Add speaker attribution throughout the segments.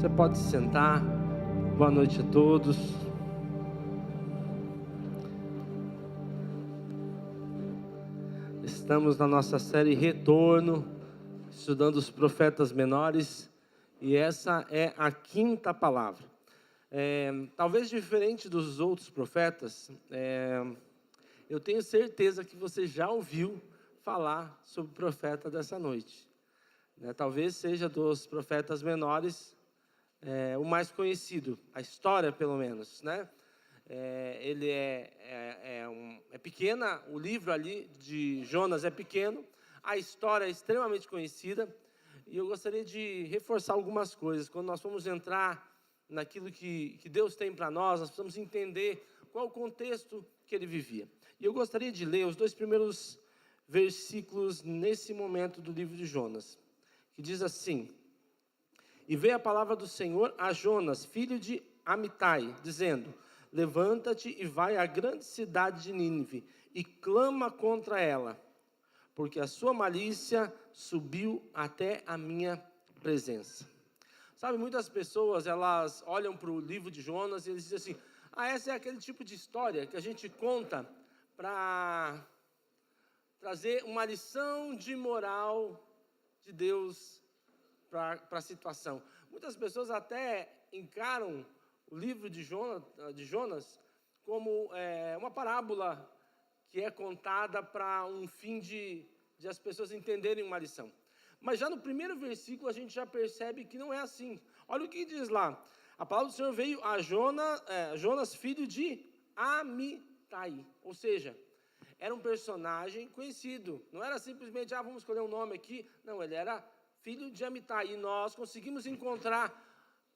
Speaker 1: Você pode se sentar. Boa noite a todos. Estamos na nossa série Retorno, estudando os profetas menores, e essa é a quinta palavra. Talvez diferente dos outros profetas, eu tenho certeza que você já ouviu falar sobre o profeta dessa noite. Talvez seja dos profetas menores o mais conhecido, a história pelo menos, né? Ele é pequena, o livro ali de Jonas é pequeno, a história é extremamente conhecida, e eu gostaria de reforçar algumas coisas. Quando nós vamos entrar naquilo que Deus tem para nós precisamos entender qual o contexto que ele vivia. E eu gostaria de ler os 2 primeiros versículos nesse momento do livro de Jonas, que diz assim: E veio a palavra do Senhor a Jonas, filho de Amitai, dizendo: Levanta-te e vai à grande cidade de Nínive, e clama contra ela, porque a sua malícia subiu até a minha presença. Sabe, muitas pessoas, elas olham para o livro de Jonas e eles dizem assim: essa é aquele tipo de história que a gente conta para trazer uma lição de moral de Deus para a situação. Muitas pessoas até encaram o livro de Jonas como uma parábola que é contada para um fim de as pessoas entenderem uma lição. Mas já no primeiro versículo a gente já percebe que não é assim. Olha o que diz lá: a palavra do Senhor veio a Jonas, filho de Amitai. Ou seja, era um personagem conhecido. Não era simplesmente, vamos escolher um nome aqui. Não, ele era filho de Amitai. E nós conseguimos encontrar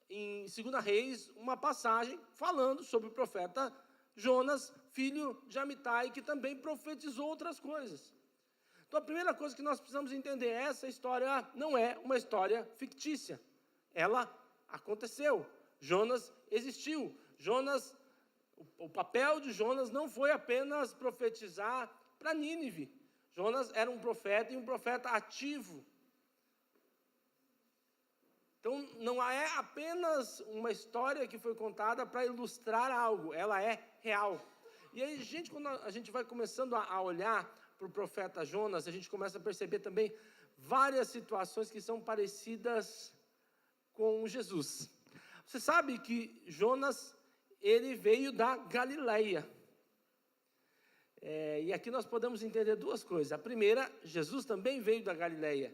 Speaker 1: em 2 Reis uma passagem falando sobre o profeta Jonas, filho de Amitai, que também profetizou outras coisas. Então a primeira coisa que nós precisamos entender: essa história não é uma história fictícia. Ela aconteceu. Jonas existiu. O papel de Jonas não foi apenas profetizar para Nínive. Jonas era um profeta, e um profeta ativo. Então, não é apenas uma história que foi contada para ilustrar algo, ela é real. E aí, quando a gente vai começando a olhar para o profeta Jonas, a gente começa a perceber também várias situações que são parecidas com Jesus. Você sabe que Jonas, ele veio da Galileia. E aqui nós podemos entender duas coisas. A primeira, Jesus também veio da Galileia.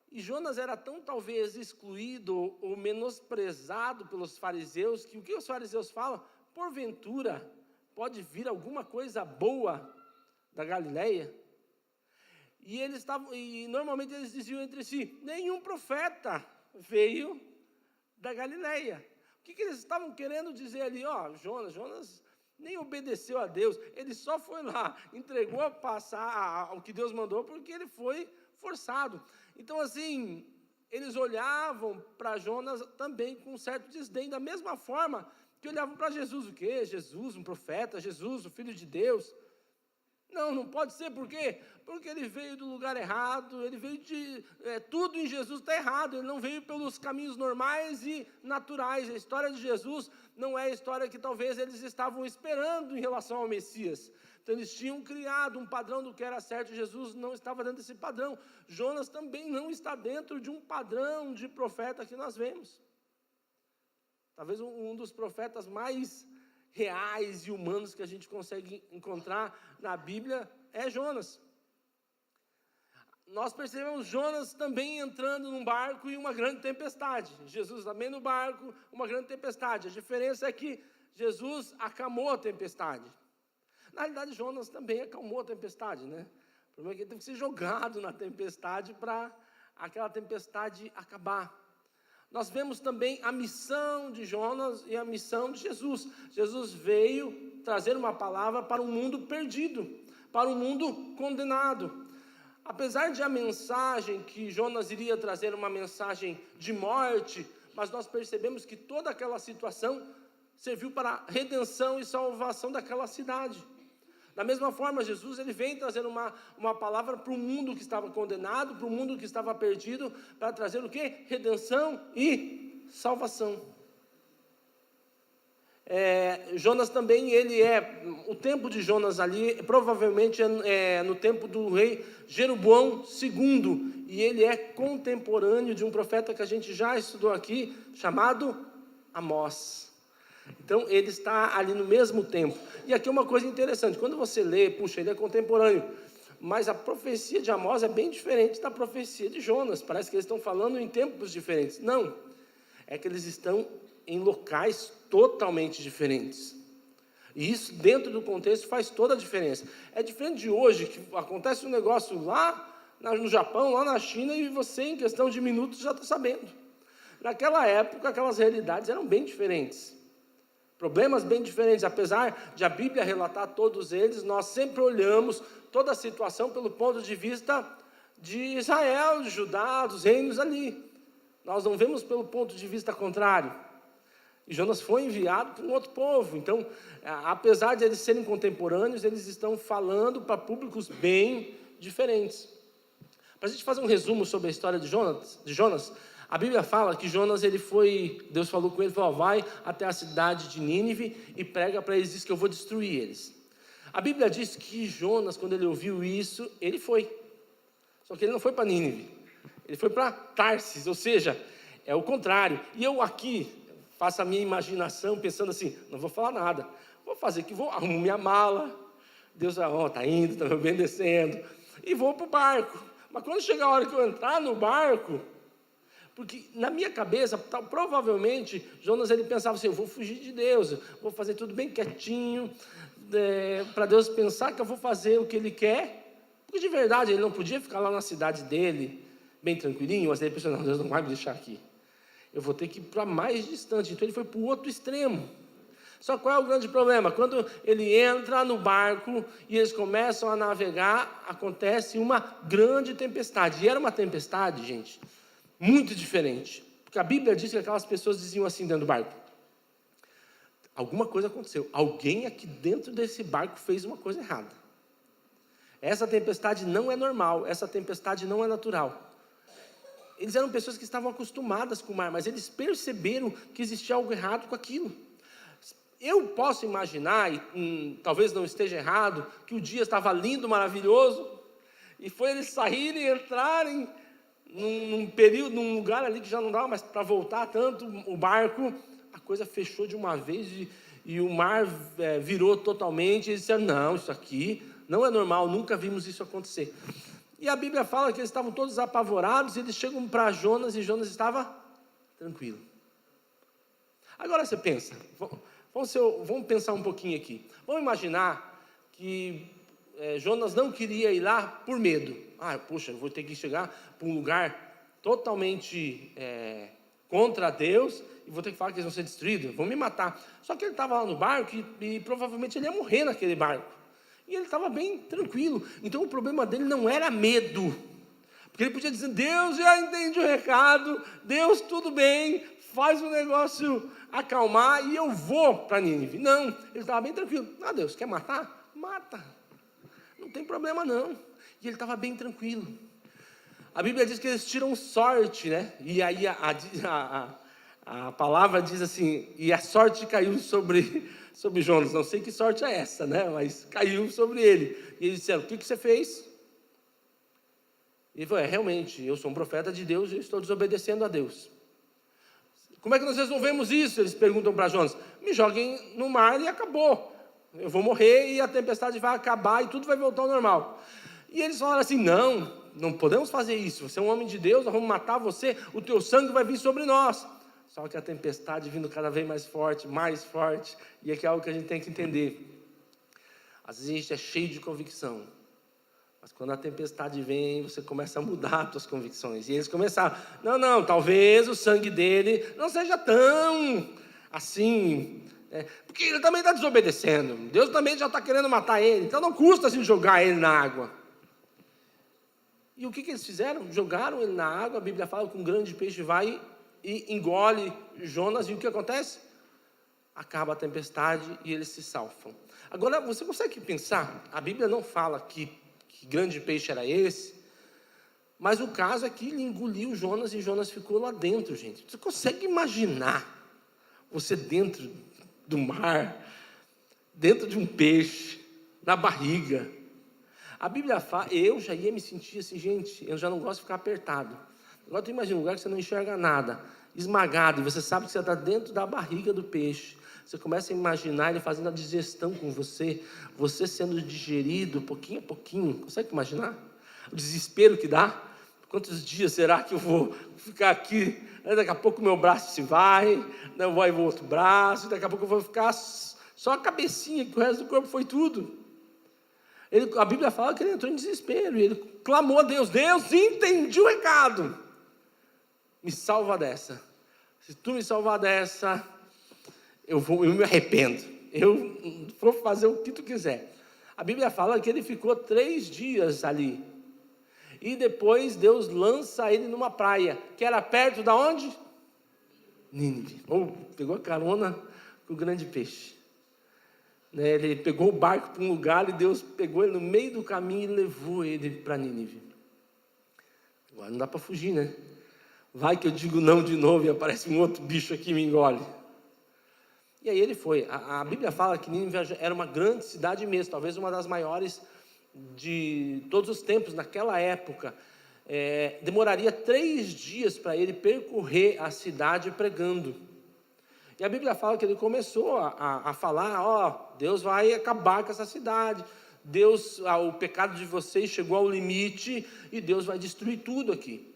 Speaker 1: E Jonas era tão talvez excluído ou menosprezado pelos fariseus, que o que os fariseus falam? Porventura, pode vir alguma coisa boa da Galileia? E normalmente eles diziam entre si: nenhum profeta veio da Galileia. O que eles estavam querendo dizer ali? Jonas nem obedeceu a Deus, ele só foi lá, entregou a passar ao que Deus mandou, porque ele foi forçado. Então, assim, eles olhavam para Jonas também com um certo desdém, da mesma forma que olhavam para Jesus. O quê? Jesus, um profeta, Jesus, o Filho de Deus. Não pode ser. Por quê? Porque ele veio do lugar errado, ele veio tudo em Jesus está errado, ele não veio pelos caminhos normais e naturais. A história de Jesus não é a história que talvez eles estavam esperando em relação ao Messias. Então eles tinham criado um padrão do que era certo, Jesus não estava dentro desse padrão. Jonas também não está dentro de um padrão de profeta que nós vemos. Talvez um dos profetas mais reais e humanos que a gente consegue encontrar na Bíblia é Jonas. Nós percebemos Jonas também entrando num barco e uma grande tempestade. Jesus também no barco, uma grande tempestade. A diferença é que Jesus acalmou a tempestade. Na realidade, Jonas também acalmou a tempestade, né? O problema é que ele teve que ser jogado na tempestade para aquela tempestade acabar. Nós vemos também a missão de Jonas e a missão de Jesus. Jesus veio trazer uma palavra para um mundo perdido, para um mundo condenado. Apesar de a mensagem que Jonas iria trazer uma mensagem de morte, mas nós percebemos que toda aquela situação serviu para a redenção e salvação daquela cidade. Da mesma forma, Jesus ele vem trazer uma palavra para o mundo que estava condenado, para o mundo que estava perdido, para trazer o quê? Redenção e salvação. Jonas também, o tempo de Jonas ali, provavelmente é no tempo do rei Jeroboão II, e ele é contemporâneo de um profeta que a gente já estudou aqui, chamado Amós. Então, ele está ali no mesmo tempo. E aqui uma coisa interessante, quando você lê, puxa, ele é contemporâneo, mas a profecia de Amós é bem diferente da profecia de Jonas. Parece que eles estão falando em tempos diferentes. Não, é que eles estão em locais totalmente diferentes. E isso, dentro do contexto, faz toda a diferença. É diferente de hoje, que acontece um negócio lá no Japão, lá na China, e você, em questão de minutos, já está sabendo. Naquela época, aquelas realidades eram bem diferentes. Problemas bem diferentes. Apesar de a Bíblia relatar todos eles, nós sempre olhamos toda a situação pelo ponto de vista de Israel, de Judá, dos reinos ali. Nós não vemos pelo ponto de vista contrário. E Jonas foi enviado para um outro povo. Então, apesar de eles serem contemporâneos, eles estão falando para públicos bem diferentes. Para a gente fazer um resumo sobre a história de Jonas, a Bíblia fala que Jonas, Deus falou com ele, falou, vai até a cidade de Nínive e prega para eles, diz que eu vou destruir eles. A Bíblia diz que Jonas, quando ele ouviu isso, ele foi. Só que ele não foi para Nínive, ele foi para Tarsis, ou seja, é o contrário. E eu aqui faço a minha imaginação pensando assim, não vou falar nada, arrumo minha mala, Deus está indo, está me obedecendo, e vou para o barco. Mas quando chega a hora que eu entrar no barco, porque na minha cabeça, provavelmente, Jonas ele pensava assim, eu vou fugir de Deus, vou fazer tudo bem quietinho, para Deus pensar que eu vou fazer o que Ele quer, porque de verdade ele não podia ficar lá na cidade dele, bem tranquilinho, mas ele pensou, não, Deus não vai me deixar aqui, eu vou ter que ir para mais distante. Então ele foi para o outro extremo. Só qual é o grande problema? Quando ele entra no barco e eles começam a navegar, acontece uma grande tempestade. E era uma tempestade, gente, muito diferente. Porque a Bíblia diz que aquelas pessoas diziam assim dentro do barco, alguma coisa aconteceu, alguém aqui dentro desse barco fez uma coisa errada. Essa tempestade não é normal, essa tempestade não é natural. Eles eram pessoas que estavam acostumadas com o mar, mas eles perceberam que existia algo errado com aquilo. Eu posso imaginar, e talvez não esteja errado, que o dia estava lindo, maravilhoso, e foi eles saírem e entrarem num lugar ali que já não dava mais para voltar tanto o barco, a coisa fechou de uma vez e o mar virou totalmente, e eles disseram, não, isso aqui não é normal, nunca vimos isso acontecer. E a Bíblia fala que eles estavam todos apavorados, e eles chegam para Jonas, e Jonas estava tranquilo. Agora você pensa, vamos pensar um pouquinho aqui. Vamos imaginar que Jonas não queria ir lá por medo. Poxa, eu vou ter que chegar para um lugar totalmente contra Deus, e vou ter que falar que eles vão ser destruídos, vão me matar. Só que ele estava lá no barco, e provavelmente ele ia morrer naquele barco. E ele estava bem tranquilo. Então o problema dele não era medo. Porque ele podia dizer, Deus já entende o recado, Deus tudo bem, faz o negócio acalmar e eu vou para Nínive. Não, ele estava bem tranquilo. Deus, quer matar? Mata. Não tem problema não. E ele estava bem tranquilo. A Bíblia diz que eles tiram sorte, né? E aí a palavra diz assim, e a sorte caiu sobre Jonas. Não sei que sorte é essa, né? Mas caiu sobre ele. E eles disseram, o que você fez? E ele falou, realmente, eu sou um profeta de Deus e estou desobedecendo a Deus. Como é que nós resolvemos isso? Eles perguntam para Jonas, me joguem no mar e acabou. Eu vou morrer e a tempestade vai acabar e tudo vai voltar ao normal. E eles falaram assim, não podemos fazer isso. Você é um homem de Deus, nós vamos matar você, o teu sangue vai vir sobre nós. Só que a tempestade vindo cada vez mais forte, e aqui é algo que a gente tem que entender. Às vezes a gente é cheio de convicção, mas quando a tempestade vem, você começa a mudar as suas convicções. E eles começaram, talvez o sangue dele não seja tão assim, porque ele também está desobedecendo, Deus também já está querendo matar ele, então não custa assim jogar ele na água. E o que eles fizeram? Jogaram ele na água, a Bíblia fala que um grande peixe vai e engole Jonas, e o que acontece? Acaba a tempestade e eles se salvam. Agora, você consegue pensar? A Bíblia não fala que grande peixe era esse, Mas o caso é que ele engoliu Jonas e Jonas ficou lá dentro, gente. Você consegue imaginar você dentro do mar, dentro de um peixe, na barriga? A Bíblia fala, eu já ia me sentir assim, gente, eu já não gosto de ficar apertado. Agora tu imagina um lugar que você não enxerga nada, esmagado, e você sabe que você está dentro da barriga do peixe. Você começa a imaginar ele fazendo a digestão com você, você sendo digerido pouquinho a pouquinho. Consegue imaginar? O desespero que dá. Quantos dias será que eu vou ficar aqui? Daqui a pouco meu braço se vai, não vai o outro braço, daqui a pouco eu vou ficar só a cabecinha, que o resto do corpo foi tudo. A Bíblia fala que ele entrou em desespero, e ele clamou a Deus, Deus, entendi o recado, me salva dessa. Se tu me salvar dessa, eu me arrependo, eu vou fazer o que tu quiser. A Bíblia fala que ele ficou 3 dias ali, e depois Deus lança ele numa praia, que era perto da onde? Nínive. Pegou a carona com o grande peixe. Ele pegou o barco para um lugar, e Deus pegou ele no meio do caminho e levou ele para Nínive. Agora não dá para fugir, né? Vai que eu digo não de novo e aparece um outro bicho aqui e me engole. E aí ele foi. A Bíblia fala que Nínive era uma grande cidade mesmo, talvez uma das maiores de todos os tempos naquela época. Demoraria 3 dias para ele percorrer a cidade pregando. E a Bíblia fala que ele começou a falar, Deus vai acabar com essa cidade, o pecado de vocês chegou ao limite, e Deus vai destruir tudo aqui.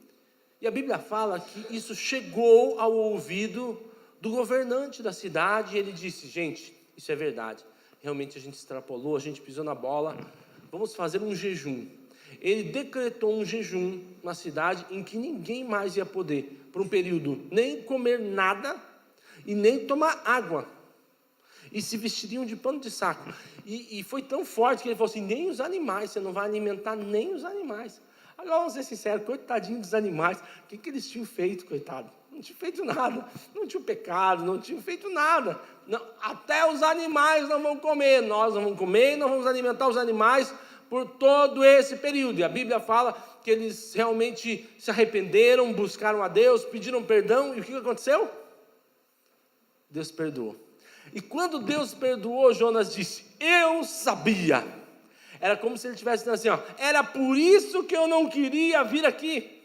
Speaker 1: E a Bíblia fala que isso chegou ao ouvido do governante da cidade, e ele disse, gente, isso é verdade, realmente a gente extrapolou, a gente pisou na bola, vamos fazer um jejum. Ele decretou um jejum na cidade em que ninguém mais ia poder, por um período, nem comer nada, e nem tomar água, e se vestiriam de pano de saco, e foi tão forte que ele falou assim, nem os animais, você não vai alimentar nem os animais. Agora vamos ser sinceros, coitadinho dos animais, o que eles tinham feito, coitado? Não tinham feito nada, não tinham pecado, não tinham feito nada, não, até os animais não vão comer, nós não vamos comer, nós vamos alimentar os animais por todo esse período. E a Bíblia fala que eles realmente se arrependeram, buscaram a Deus, pediram perdão, e o que aconteceu? Deus perdoou. E quando Deus perdoou, Jonas disse, eu sabia. Era como se ele estivesse dizendo assim, era por isso que eu não queria vir aqui.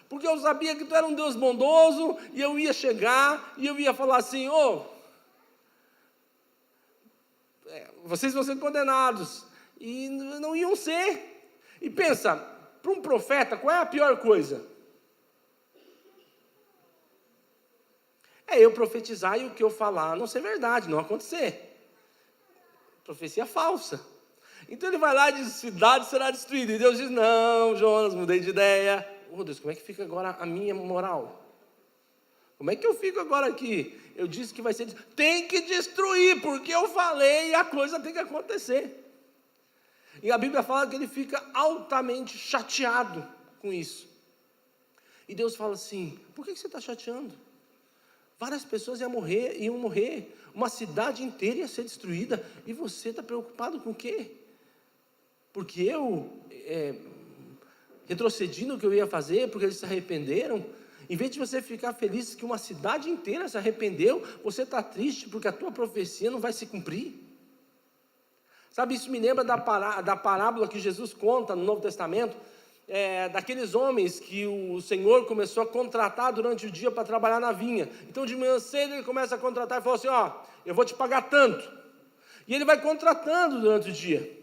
Speaker 1: Porque eu sabia que tu era um Deus bondoso, e eu ia chegar, e eu ia falar assim, vocês vão ser condenados. E não iam ser. E pensa, para um profeta, qual é a pior coisa? Eu profetizar e o que eu falar não ser verdade, não acontecer. Profecia falsa. Então ele vai lá e diz, cidade será destruída. E Deus diz, não, Jonas, mudei de ideia. Deus, como é que fica agora a minha moral? Como é que eu fico agora aqui? Eu disse que vai ser, tem que destruir, porque eu falei e a coisa tem que acontecer. E a Bíblia fala que ele fica altamente chateado com isso. E Deus fala assim, por que você está chateando? Várias pessoas iam morrer, uma cidade inteira ia ser destruída, e você está preocupado com o quê? Porque eu retrocedi no que eu ia fazer, porque eles se arrependeram. Em vez de você ficar feliz que uma cidade inteira se arrependeu, você está triste porque a tua profecia não vai se cumprir. Sabe, isso me lembra da parábola que Jesus conta no Novo Testamento, daqueles homens que o Senhor começou a contratar durante o dia para trabalhar na vinha. Então de manhã cedo ele começa a contratar e fala assim, eu vou te pagar tanto. E ele vai contratando durante o dia.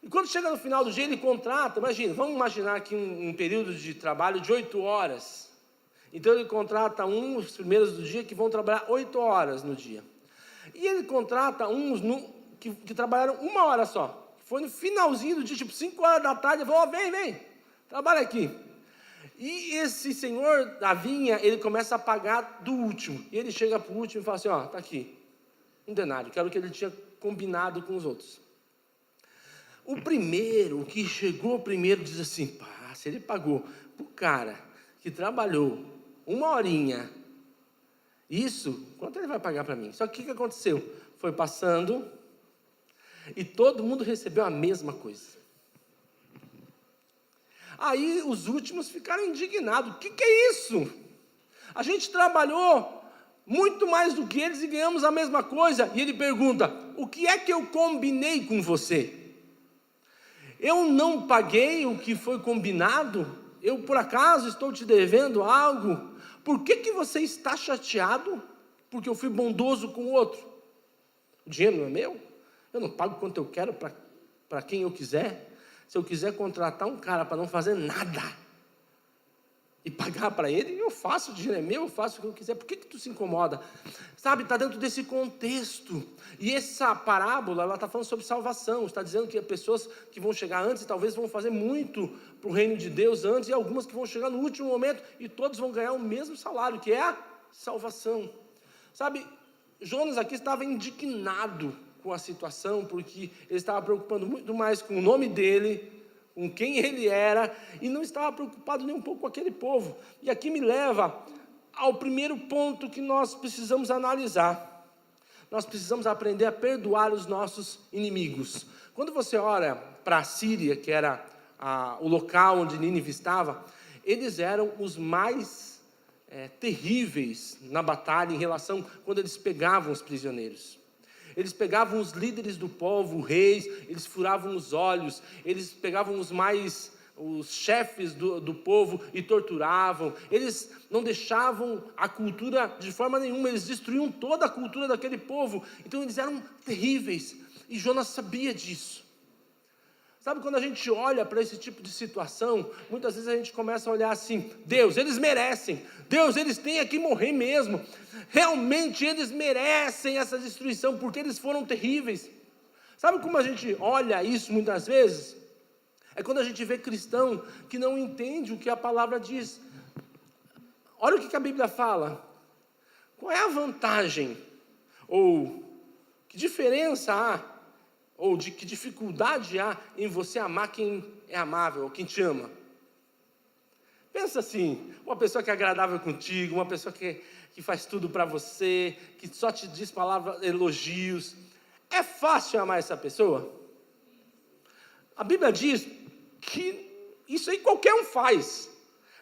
Speaker 1: E quando chega no final do dia ele contrata, vamos imaginar aqui um período de trabalho de 8 horas. Então ele contrata os primeiros do dia que vão trabalhar 8 horas no dia. E ele contrata uns que trabalharam 1 hora só. Foi no finalzinho do dia, tipo 5 horas da tarde, ele falou, vem, trabalha aqui. E esse senhor da vinha, ele começa a pagar do último. E ele chega para o último e fala assim, tá aqui, 1 denário, que era o que ele tinha combinado com os outros. O primeiro, o que chegou primeiro, diz assim, se ele pagou para o cara que trabalhou 1 horinha, isso, quanto ele vai pagar para mim? Só que o que aconteceu? Foi passando, e todo mundo recebeu a mesma coisa. Aí os últimos ficaram indignados. O que é isso? A gente trabalhou muito mais do que eles e ganhamos a mesma coisa. E ele pergunta: o que é que eu combinei com você? Eu não paguei o que foi combinado? Eu por acaso estou te devendo algo? Por que você está chateado? Porque eu fui bondoso com o outro. O dinheiro não é meu? Eu não pago quanto eu quero para quem eu quiser. Se eu quiser contratar um cara para não fazer nada e pagar para ele, eu faço, o dinheiro é meu, eu faço o que eu quiser. Por que tu se incomoda? Sabe, está dentro desse contexto. E essa parábola, ela está falando sobre salvação. Está dizendo que pessoas que vão chegar antes, talvez vão fazer muito para o reino de Deus antes, e algumas que vão chegar no último momento, e todos vão ganhar o mesmo salário, que é a salvação. Sabe, Jonas aqui estava indignado com a situação, porque ele estava preocupando muito mais com o nome dele, com quem ele era, e não estava preocupado nem um pouco com aquele povo. E aqui me leva ao primeiro ponto que nós precisamos analisar. Nós precisamos aprender a perdoar os nossos inimigos. Quando você olha para a Síria, que era o local onde Nínive estava, eles eram os mais terríveis na batalha em relação quando eles pegavam os prisioneiros. Eles pegavam os líderes do povo, reis, eles furavam os olhos, eles pegavam os chefes do povo e torturavam. Eles não deixavam a cultura de forma nenhuma, eles destruíam toda a cultura daquele povo. Então eles eram terríveis, e Jonas sabia disso. Sabe, quando a gente olha para esse tipo de situação, muitas vezes a gente começa a olhar assim: Deus, eles merecem, Deus, eles têm que morrer mesmo, realmente eles merecem essa destruição, porque eles foram terríveis. Sabe como a gente olha isso muitas vezes? É quando a gente vê cristão que não entende o que a palavra diz. Olha o que a Bíblia fala. Qual é a vantagem, ou que diferença há, ou de que dificuldade há em você amar quem é amável, ou quem te ama? Pensa assim, uma pessoa que é agradável contigo, uma pessoa que faz tudo para você, que só te diz palavras, elogios. É fácil amar essa pessoa? A Bíblia diz que isso aí qualquer um faz.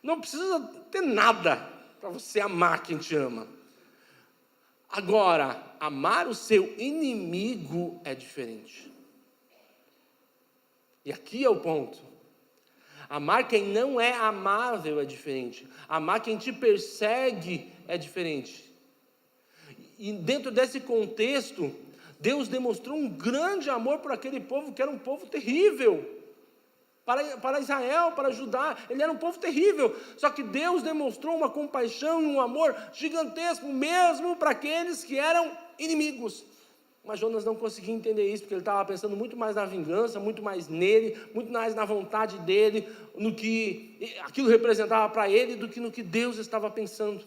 Speaker 1: Não precisa ter nada para você amar quem te ama. Agora, amar o seu inimigo é diferente. E aqui é o ponto. Amar quem não é amável é diferente. Amar quem te persegue é diferente. E dentro desse contexto, Deus demonstrou um grande amor por aquele povo, que era um povo terrível. Para Israel, para Judá, ele era um povo terrível. Só que Deus demonstrou uma compaixão e um amor gigantesco, mesmo para aqueles que eram inimigos. Mas Jonas não conseguia entender isso, porque ele estava pensando muito mais na vingança, muito mais nele, muito mais na vontade dele, no que aquilo representava para ele, do que no que Deus estava pensando.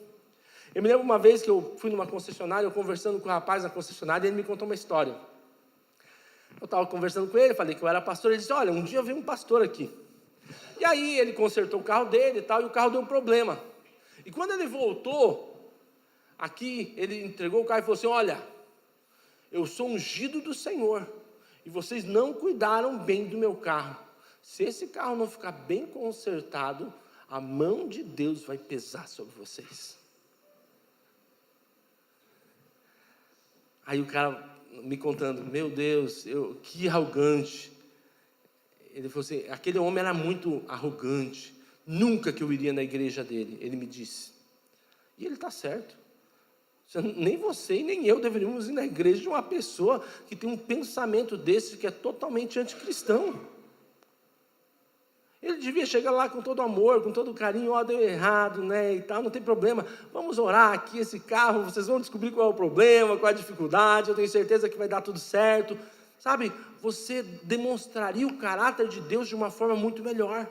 Speaker 1: Eu me lembro uma vez que eu fui numa concessionária, eu conversando com o rapaz na concessionária, e ele me contou uma história. Eu estava conversando com ele, falei que eu era pastor, ele disse: olha, um dia veio um pastor aqui. E aí ele consertou o carro dele e tal, e o carro deu um problema. E quando ele voltou, aqui ele entregou o carro e falou assim: olha, eu sou ungido do Senhor, e vocês não cuidaram bem do meu carro. Se esse carro não ficar bem consertado, a mão de Deus vai pesar sobre vocês. Aí o cara me contando: meu Deus, que arrogante. Ele falou assim: aquele homem era muito arrogante, nunca que eu iria na igreja dele, ele me disse. E ele está certo. Nem você e nem eu deveríamos ir na igreja de uma pessoa que tem um pensamento desse, que é totalmente anticristão. Ele devia chegar lá com todo amor, com todo carinho: ó, deu errado, né, e tal, não tem problema, vamos orar aqui, esse carro, vocês vão descobrir qual é o problema, qual é a dificuldade, eu tenho certeza que vai dar tudo certo. Sabe, você demonstraria o caráter de Deus de uma forma muito melhor.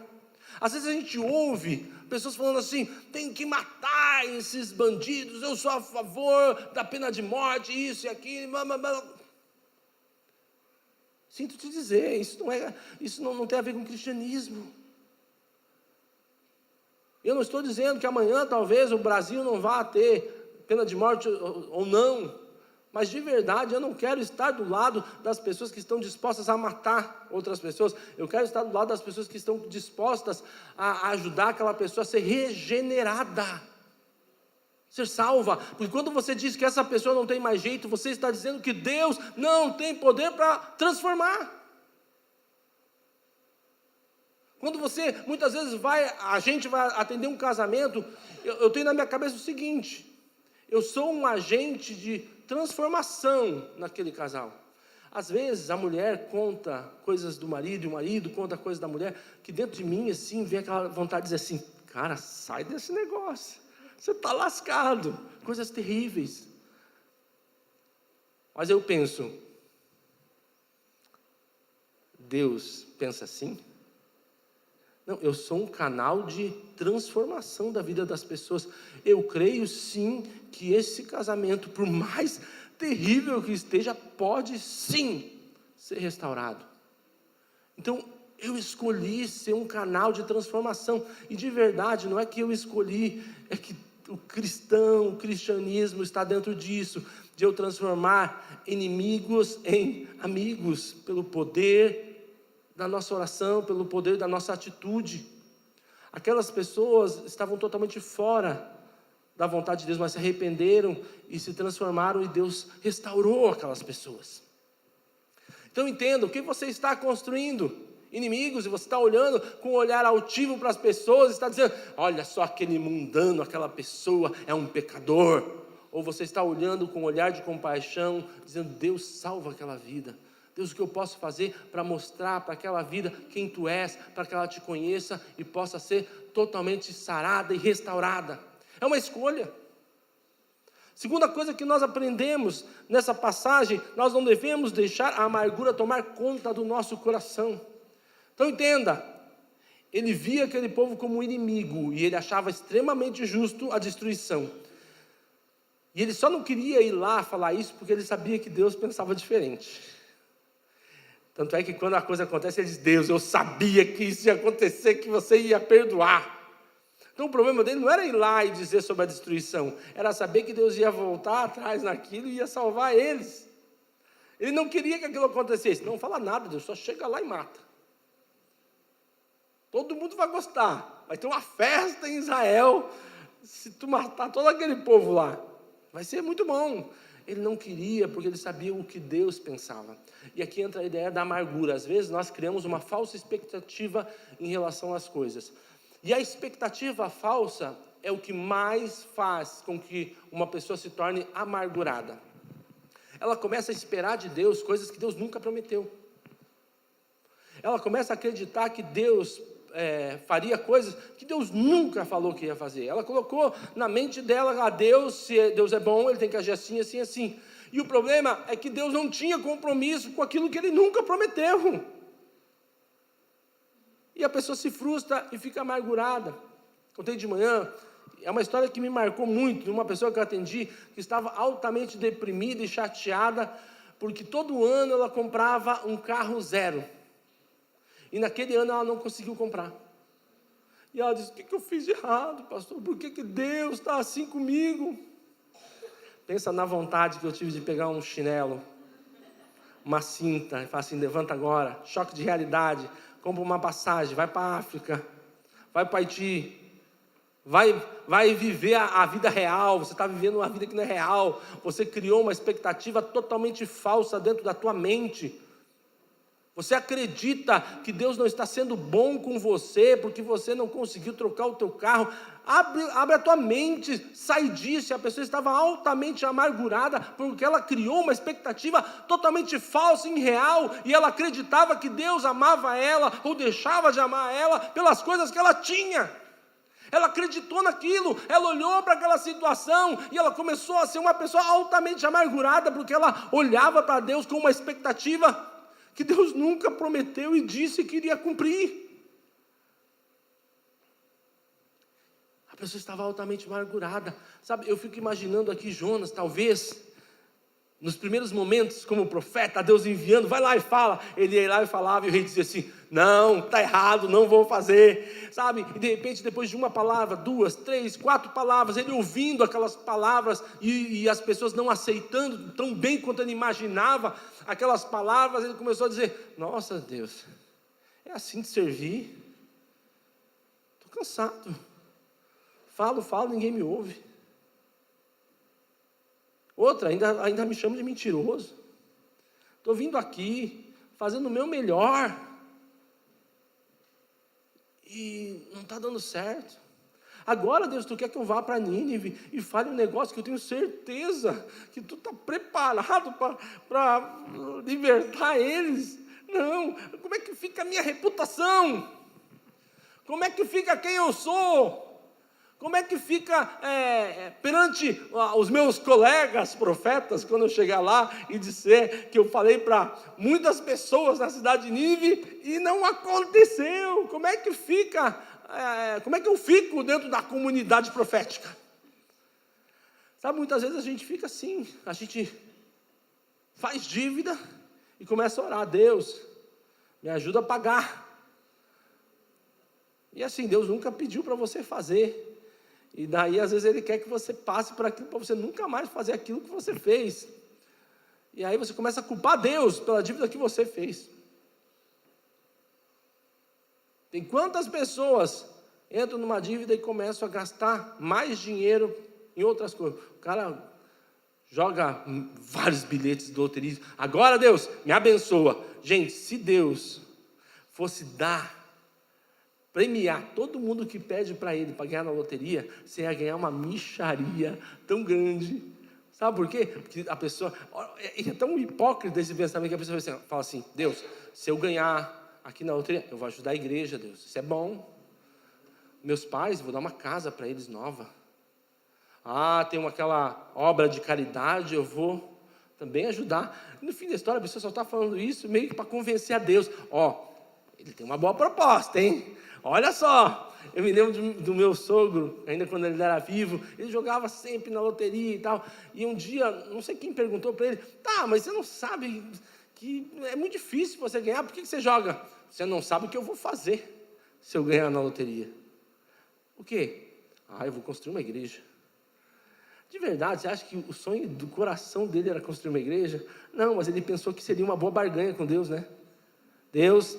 Speaker 1: Às vezes a gente ouve pessoas falando assim: tem que matar esses bandidos, eu sou a favor da pena de morte, isso e aquilo. Sinto te dizer, isso não tem a ver com o cristianismo. Eu não estou dizendo que amanhã talvez o Brasil não vá ter pena de morte ou não, Mas de verdade, eu não quero estar do lado das pessoas que estão dispostas a matar outras pessoas. Eu quero estar do lado das pessoas que estão dispostas a ajudar aquela pessoa a ser regenerada, ser salva. Porque quando você diz que essa pessoa não tem mais jeito, você está dizendo que Deus não tem poder para transformar. Quando você, muitas vezes a gente vai atender um casamento, eu tenho na minha cabeça o seguinte: eu sou um agente de transformação naquele casal. Às vezes a mulher conta coisas do marido, e o marido conta coisas da mulher, que dentro de mim, assim, vem aquela vontade de dizer assim: cara, sai desse negócio, você está lascado, coisas terríveis. Mas eu penso, Deus pensa assim? Não, eu sou um canal de transformação da vida das pessoas. Eu creio sim que esse casamento, por mais terrível que esteja, pode sim ser restaurado. Então, eu escolhi ser um canal de transformação. E de verdade, não é que eu escolhi, é que o cristianismo está dentro disso, de eu transformar inimigos em amigos, pelo poder da nossa oração, pelo poder da nossa atitude. Aquelas pessoas estavam totalmente fora da vontade de Deus, mas se arrependeram e se transformaram, e Deus restaurou aquelas pessoas. Então entenda, o que você está construindo? Inimigos, e você está olhando com um olhar altivo para as pessoas, está dizendo: olha só aquele mundano, aquela pessoa é um pecador. Ou você está olhando com um olhar de compaixão, dizendo: Deus, salva aquela vida. Deus, o que eu posso fazer para mostrar para aquela vida quem Tu és, para que ela Te conheça e possa ser totalmente sarada e restaurada. É uma escolha. Segunda coisa que nós aprendemos nessa passagem: nós não devemos deixar a amargura tomar conta do nosso coração. Então entenda, ele via aquele povo como um inimigo, e ele achava extremamente justo a destruição. E ele só não queria ir lá falar isso, porque ele sabia que Deus pensava diferente. Tanto é que quando a coisa acontece, ele diz: Deus, eu sabia que isso ia acontecer, que você ia perdoar. Então o problema dele não era ir lá e dizer sobre a destruição, era saber que Deus ia voltar atrás naquilo e ia salvar eles. Ele não queria que aquilo acontecesse. Não fala nada, Deus, só chega lá e mata. Todo mundo vai gostar, vai ter uma festa em Israel, se tu matar todo aquele povo lá, vai ser muito bom. Ele não queria, porque ele sabia o que Deus pensava. E aqui entra a ideia da amargura. Às vezes nós criamos uma falsa expectativa em relação às coisas. E a expectativa falsa é o que mais faz com que uma pessoa se torne amargurada. Ela começa a esperar de Deus coisas que Deus nunca prometeu. Ela começa a acreditar que Deus faria coisas que Deus nunca falou que ia fazer. Ela colocou na mente dela: Deus, se Deus é bom, Ele tem que agir assim, assim, assim. E o problema é que Deus não tinha compromisso com aquilo que Ele nunca prometeu. E a pessoa se frustra e fica amargurada. Contei de manhã, é uma história que me marcou muito, de uma pessoa que eu atendi, que estava altamente deprimida e chateada, porque todo ano ela comprava um carro zero. E naquele ano ela não conseguiu comprar. E ela disse: o que eu fiz de errado, pastor? Por que Deus está assim comigo? Pensa na vontade que eu tive de pegar um chinelo, uma cinta, e falar assim: levanta agora, choque de realidade, compra uma passagem, vai para a África, vai para Haiti, vai viver a vida real. Você está vivendo uma vida que não é real, você criou uma expectativa totalmente falsa dentro da tua mente. Você acredita que Deus não está sendo bom com você, porque você não conseguiu trocar o teu carro. Abre a tua mente, sai disso. A pessoa estava altamente amargurada, porque ela criou uma expectativa totalmente falsa, irreal, e ela acreditava que Deus amava ela, ou deixava de amar ela, pelas coisas que ela tinha. Ela acreditou naquilo, ela olhou para aquela situação, e ela começou a ser uma pessoa altamente amargurada, porque ela olhava para Deus com uma expectativa que Deus nunca prometeu e disse que iria cumprir. A pessoa estava altamente amargurada. Sabe, eu fico imaginando aqui Jonas, talvez, Nos primeiros momentos, como profeta, Deus enviando, vai lá e fala. Ele ia lá e falava, e o rei dizia assim: não, está errado, não vou fazer, sabe? E de repente, depois de uma palavra, 2, 3, 4 palavras, ele ouvindo aquelas palavras, e as pessoas não aceitando tão bem quanto ele imaginava aquelas palavras, ele começou a dizer: nossa Deus, é assim de servir? Estou cansado, falo, ninguém me ouve. Outra, ainda me chama de mentiroso. Estou vindo aqui, fazendo o meu melhor, e não está dando certo. Agora, Deus, tu quer que eu vá para Nínive e fale um negócio que eu tenho certeza que tu está preparado para libertar eles. Não, como é que fica a minha reputação? Como é que fica quem eu sou? Como é que fica perante os meus colegas profetas, quando eu chegar lá e disser que eu falei para muitas pessoas na cidade de Nínive e não aconteceu? Como é que fica, como é que eu fico dentro da comunidade profética? Sabe, muitas vezes a gente fica assim, a gente faz dívida e começa a orar: Deus, me ajuda a pagar. E assim, Deus nunca pediu para você fazer. E daí, às vezes, Ele quer que você passe por aquilo, para você nunca mais fazer aquilo que você fez. E aí você começa a culpar Deus pela dívida que você fez. Tem quantas pessoas entram numa dívida e começam a gastar mais dinheiro em outras coisas? O cara joga vários bilhetes de loteria. Agora, Deus, me abençoa. Gente, se Deus fosse premiar todo mundo que pede para ele para ganhar na loteria, você ia ganhar uma mixaria tão grande. Sabe por quê? Porque a pessoa, é tão hipócrita esse pensamento, que a pessoa fala assim: Deus, se eu ganhar aqui na loteria, eu vou ajudar a igreja, Deus, isso é bom. Meus pais, vou dar uma casa para eles nova. Tem aquela obra de caridade, eu vou também ajudar. No fim da história, a pessoa só está falando isso meio que para convencer a Deus. Ele tem uma boa proposta, hein? Olha só, eu me lembro do meu sogro, ainda quando ele era vivo, ele jogava sempre na loteria e tal, e um dia, não sei quem perguntou para ele: mas você não sabe que é muito difícil você ganhar, por que você joga? Você não sabe o que eu vou fazer se eu ganhar na loteria. O quê? Eu vou construir uma igreja. De verdade, você acha que o sonho do coração dele era construir uma igreja? Não, mas ele pensou que seria uma boa barganha com Deus, né? Deus,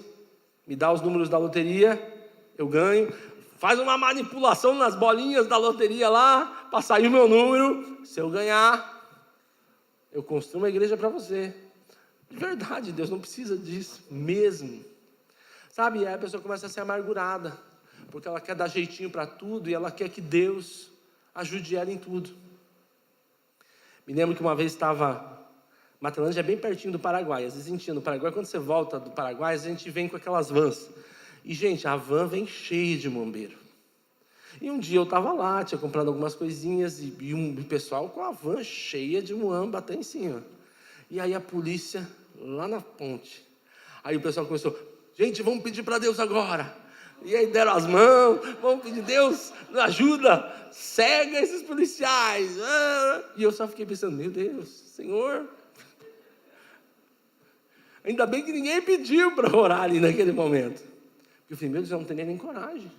Speaker 1: me dá os números da loteria, eu ganho, faz uma manipulação nas bolinhas da loteria lá, para sair o meu número, se eu ganhar, eu construo uma igreja para você. De verdade, Deus não precisa disso mesmo. Sabe, aí a pessoa começa a ser amargurada, porque ela quer dar jeitinho para tudo, e ela quer que Deus ajude ela em tudo. Me lembro que uma vez estava... Matelândia é bem pertinho do Paraguai. Às vezes a gente ia no Paraguai, quando você volta do Paraguai, a gente vem com aquelas vans. E, gente, a van vem cheia de mambeiro. E um dia eu estava lá, tinha comprado algumas coisinhas, e um pessoal com a van cheia de muamba até em cima. E aí a polícia, lá na ponte. Aí o pessoal começou: gente, vamos pedir para Deus agora. E aí deram as mãos: vamos pedir: Deus, nos ajuda, cega esses policiais. E eu só fiquei pensando: meu Deus, Senhor... Ainda bem que ninguém pediu para orar ali naquele momento. Porque eu falei: meu Deus, eu não tenho nem coragem.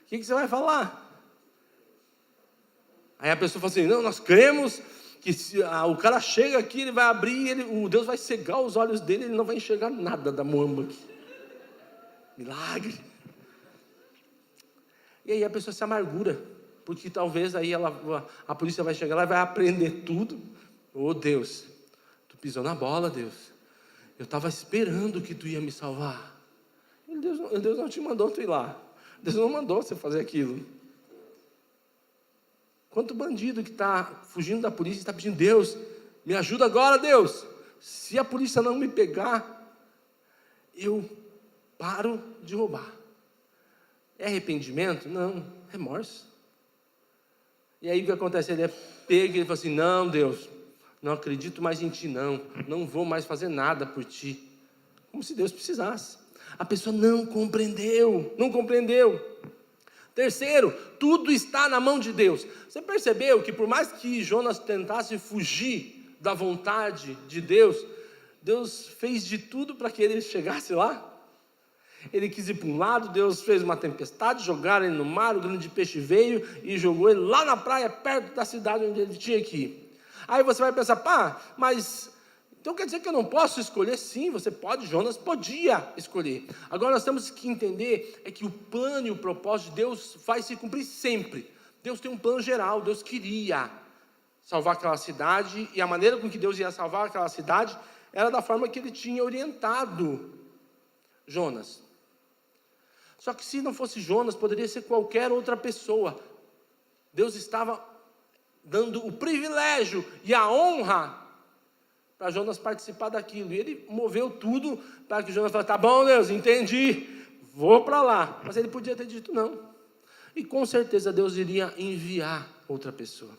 Speaker 1: O que você vai falar? Aí a pessoa fala assim: não, nós cremos que se o cara chega aqui, ele vai abrir, o Deus vai cegar os olhos dele, ele não vai enxergar nada da muamba aqui. Milagre. E aí a pessoa se amargura, porque talvez aí a polícia vai chegar lá e vai apreender tudo. Deus, pisou na bola, Deus. Eu estava esperando que tu ia me salvar. Deus não te mandou tu ir lá. Deus não mandou você fazer aquilo. Quanto bandido que está fugindo da polícia e está pedindo: Deus, me ajuda agora, Deus. Se a polícia não me pegar, eu paro de roubar. É arrependimento? Não, remorso. E aí o que acontece? Ele é pego e ele fala assim: não, Deus, não acredito mais em ti, não vou mais fazer nada por ti. Como se Deus precisasse. A pessoa não compreendeu. Terceiro, tudo está na mão de Deus. Você percebeu que por mais que Jonas tentasse fugir da vontade de Deus, Deus fez de tudo para que ele chegasse lá? Ele quis ir para um lado, Deus fez uma tempestade, jogaram ele no mar, o grande peixe veio e jogou ele lá na praia, perto da cidade onde ele tinha que ir. Aí você vai pensar, mas então quer dizer que eu não posso escolher? Sim, você pode, Jonas podia escolher. Agora nós temos que entender que o plano e o propósito de Deus vai se cumprir sempre. Deus tem um plano geral, Deus queria salvar aquela cidade, e a maneira com que Deus ia salvar aquela cidade era da forma que ele tinha orientado Jonas. Só que se não fosse Jonas, poderia ser qualquer outra pessoa. Deus estava dando o privilégio e a honra para Jonas participar daquilo, e ele moveu tudo para que Jonas falasse, tá bom Deus, entendi, vou para lá, mas ele podia ter dito não, e com certeza Deus iria enviar outra pessoa.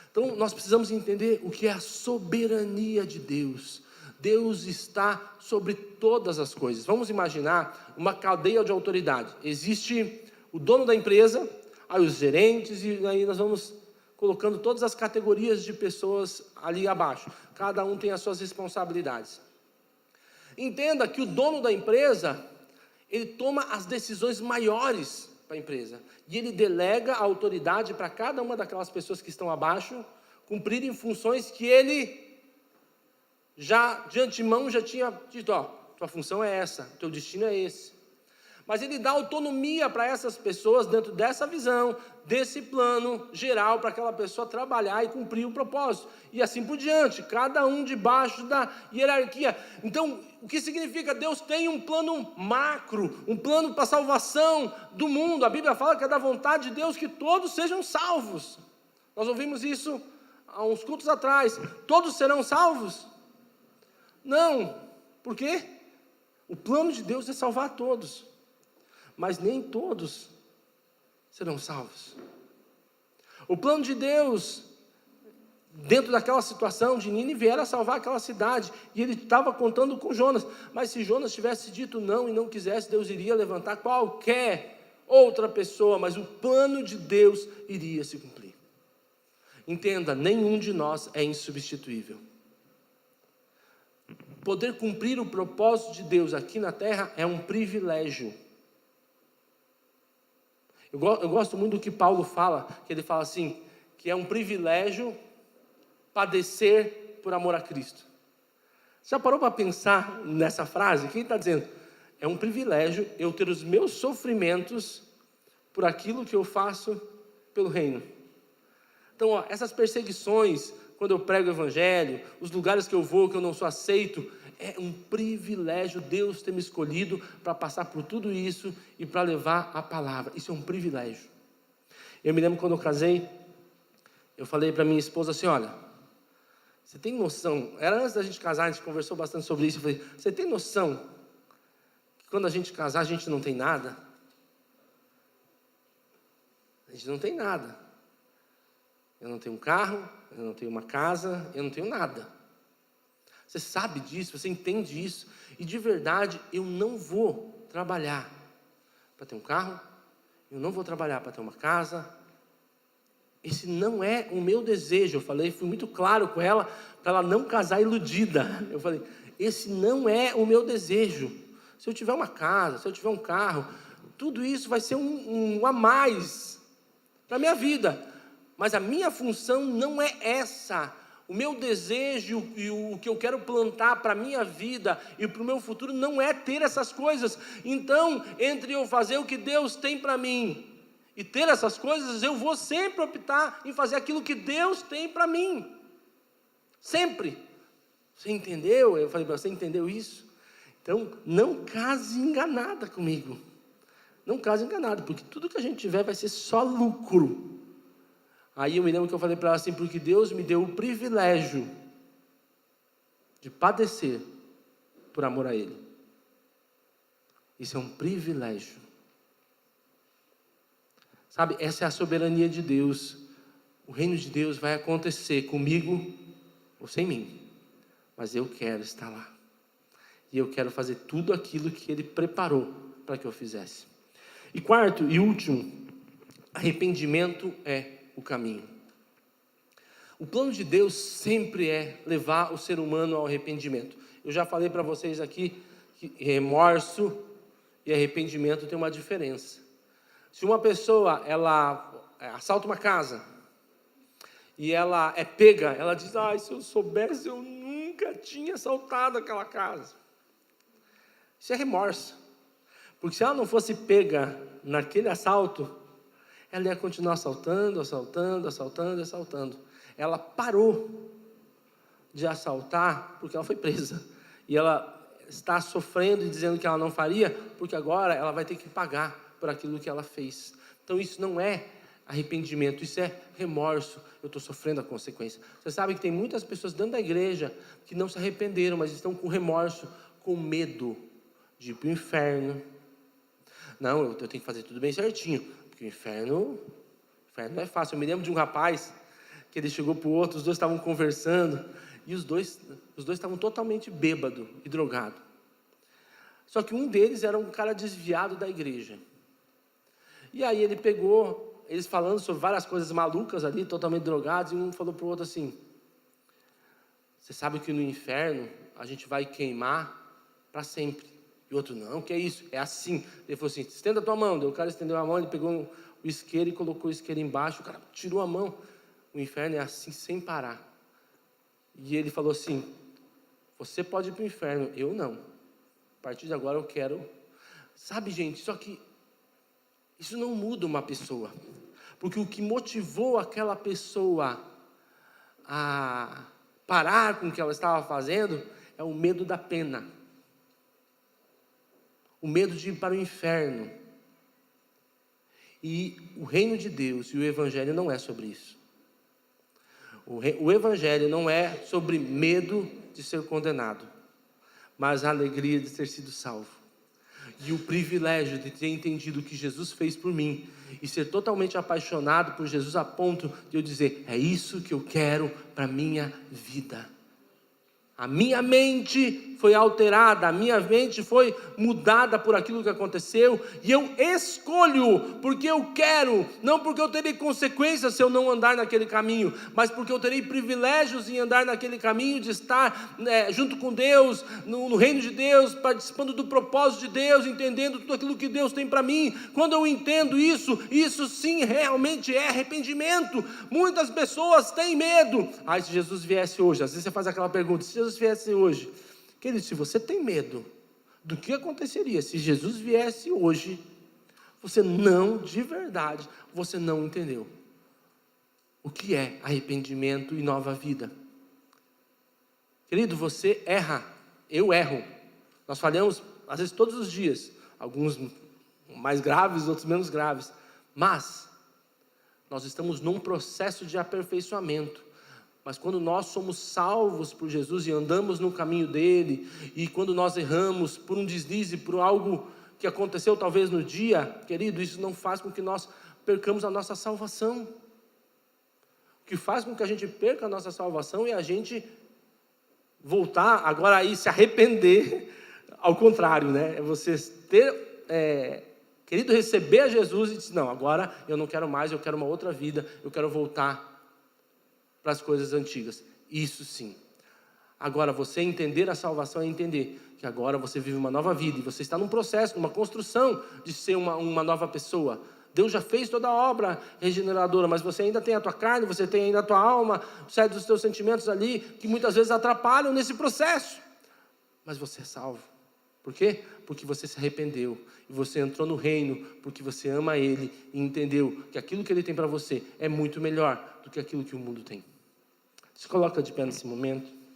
Speaker 1: Então nós precisamos entender o que é a soberania de Deus. Deus está sobre todas as coisas. Vamos imaginar uma cadeia de autoridade, existe o dono da empresa, aí os gerentes, e aí nós vamos colocando todas as categorias de pessoas ali abaixo. Cada um tem as suas responsabilidades. Entenda que o dono da empresa, ele toma as decisões maiores para a empresa. E ele delega a autoridade para cada uma daquelas pessoas que estão abaixo, cumprirem funções que ele já, de antemão, já tinha dito, tua função é essa, teu destino é esse. Mas ele dá autonomia para essas pessoas dentro dessa visão, desse plano geral, para aquela pessoa trabalhar e cumprir o propósito. E assim por diante, cada um debaixo da hierarquia. Então, o que significa? Deus tem um plano macro, um plano para a salvação do mundo. A Bíblia fala que é da vontade de Deus que todos sejam salvos. Nós ouvimos isso há uns cultos atrás. Todos serão salvos? Não. Por quê? O plano de Deus é salvar todos. Mas nem todos serão salvos. O plano de Deus, dentro daquela situação de Nínive, era salvar aquela cidade, e ele estava contando com Jonas, mas se Jonas tivesse dito não e não quisesse, Deus iria levantar qualquer outra pessoa, mas o plano de Deus iria se cumprir. Entenda, nenhum de nós é insubstituível. Poder cumprir o propósito de Deus aqui na terra é um privilégio. Eu gosto muito do que Paulo fala, que ele fala assim, que é um privilégio padecer por amor a Cristo. Já parou para pensar nessa frase? Quem está dizendo? É um privilégio eu ter os meus sofrimentos por aquilo que eu faço pelo reino. Então, essas perseguições, quando eu prego o evangelho, os lugares que eu vou, que eu não sou aceito, é um privilégio Deus ter me escolhido para passar por tudo isso e para levar a palavra. Isso é um privilégio. Eu me lembro quando eu casei, eu falei para minha esposa assim, olha, você tem noção, era antes da gente casar, a gente conversou bastante sobre isso, eu falei, você tem noção que quando a gente casar a gente não tem nada? A gente não tem nada. Eu não tenho um carro, eu não tenho uma casa, eu não tenho nada. Você sabe disso, você entende isso. E de verdade, eu não vou trabalhar para ter um carro, eu não vou trabalhar para ter uma casa. Esse não é o meu desejo. Eu falei, fui muito claro com ela, para ela não casar iludida. Eu falei, esse não é o meu desejo. Se eu tiver uma casa, se eu tiver um carro, tudo isso vai ser um a mais para a minha vida. Mas a minha função não é essa. O meu desejo e o que eu quero plantar para a minha vida e para o meu futuro não é ter essas coisas. Então, entre eu fazer o que Deus tem para mim e ter essas coisas, eu vou sempre optar em fazer aquilo que Deus tem para mim. Sempre. Você entendeu? Eu falei para você, entendeu isso? Então, não case enganada comigo. Não case enganado, porque tudo que a gente tiver vai ser só lucro. Aí eu me lembro que eu falei para ela assim, porque Deus me deu o privilégio de padecer por amor a Ele. Isso é um privilégio. Sabe, essa é a soberania de Deus. O reino de Deus vai acontecer comigo ou sem mim. Mas eu quero estar lá. E eu quero fazer tudo aquilo que Ele preparou para que eu fizesse. E quarto e último, Arrependimento é o caminho. O plano de Deus sempre é levar o ser humano ao arrependimento. Eu já falei para vocês aqui que remorso e arrependimento tem uma diferença. Se uma pessoa, ela assalta uma casa e ela é pega, ela diz, se eu soubesse, eu nunca tinha assaltado aquela casa. Isso é remorso. Porque se ela não fosse pega naquele assalto, ela ia continuar assaltando. Ela parou de assaltar porque ela foi presa. E ela está sofrendo e dizendo que ela não faria, porque agora ela vai ter que pagar por aquilo que ela fez. Então isso não é arrependimento, isso é remorso. Eu estou sofrendo a consequência. Você sabe que tem muitas pessoas dentro da igreja que não se arrependeram, mas estão com remorso, com medo de ir para o inferno. Não, eu tenho que fazer tudo bem certinho, porque o inferno não é fácil. Eu me lembro de um rapaz que ele chegou para o outro, os dois estavam conversando, e os dois estavam totalmente bêbado e drogado. Só que um deles era um cara desviado da igreja. E aí ele pegou, eles falando sobre várias coisas malucas ali, totalmente drogados, e um falou para o outro assim, você sabe que no inferno a gente vai queimar para sempre. E o outro, não, que é isso? É assim. Ele falou assim, estenda a tua mão. Daí o cara estendeu a mão, ele pegou o isqueiro e colocou o isqueiro embaixo, o cara tirou a mão. O inferno é assim, sem parar. E ele falou assim, você pode ir para o inferno, eu não. A partir de agora eu quero... Sabe, gente, só que isso não muda uma pessoa. Porque o que motivou aquela pessoa a parar com o que ela estava fazendo é o medo da pena. O medo de ir para o inferno. E o reino de Deus e o evangelho não é sobre isso. O evangelho não é sobre medo de ser condenado, mas a alegria de ter sido salvo. E o privilégio de ter entendido o que Jesus fez por mim e ser totalmente apaixonado por Jesus a ponto de eu dizer, é isso que eu quero para a minha vida. A minha mente foi alterada, a minha mente foi mudada por aquilo que aconteceu, e eu escolho porque eu quero, não porque eu terei consequências se eu não andar naquele caminho, mas porque eu terei privilégios em andar naquele caminho, de estar junto com Deus, no reino de Deus, participando do propósito de Deus, entendendo tudo aquilo que Deus tem para mim. Quando eu entendo isso, isso sim realmente é arrependimento. Muitas pessoas têm medo. Se Jesus viesse hoje, às vezes você faz aquela pergunta, se Jesus viesse hoje, querido, se você tem medo do que aconteceria se Jesus viesse hoje, você não, de verdade, você não entendeu o que é arrependimento e nova vida. Querido, você erra, eu erro, nós falhamos às vezes todos os dias, alguns mais graves, outros menos graves, mas nós estamos num processo de aperfeiçoamento. Mas quando nós somos salvos por Jesus e andamos no caminho dele, e quando nós erramos por um deslize, por algo que aconteceu talvez no dia, querido, isso não faz com que nós percamos a nossa salvação. O que faz com que a gente perca a nossa salvação é a gente voltar agora aí, se arrepender, ao contrário, né? É você ter, querido, receber a Jesus e dizer, não, agora eu não quero mais, eu quero uma outra vida, eu quero voltar para as coisas antigas. Isso sim. Agora, você entender a salvação é entender que agora você vive uma nova vida, e você está num processo, numa construção de ser uma nova pessoa. Deus já fez toda a obra regeneradora, mas você ainda tem a tua carne, você tem ainda a tua alma, sai dos teus sentimentos ali, que muitas vezes atrapalham nesse processo. Mas você é salvo. Por quê? Porque você se arrependeu, e você entrou no reino, porque você ama Ele, e entendeu que aquilo que Ele tem para você é muito melhor do que aquilo que o mundo tem. Se coloca de pé nesse momento.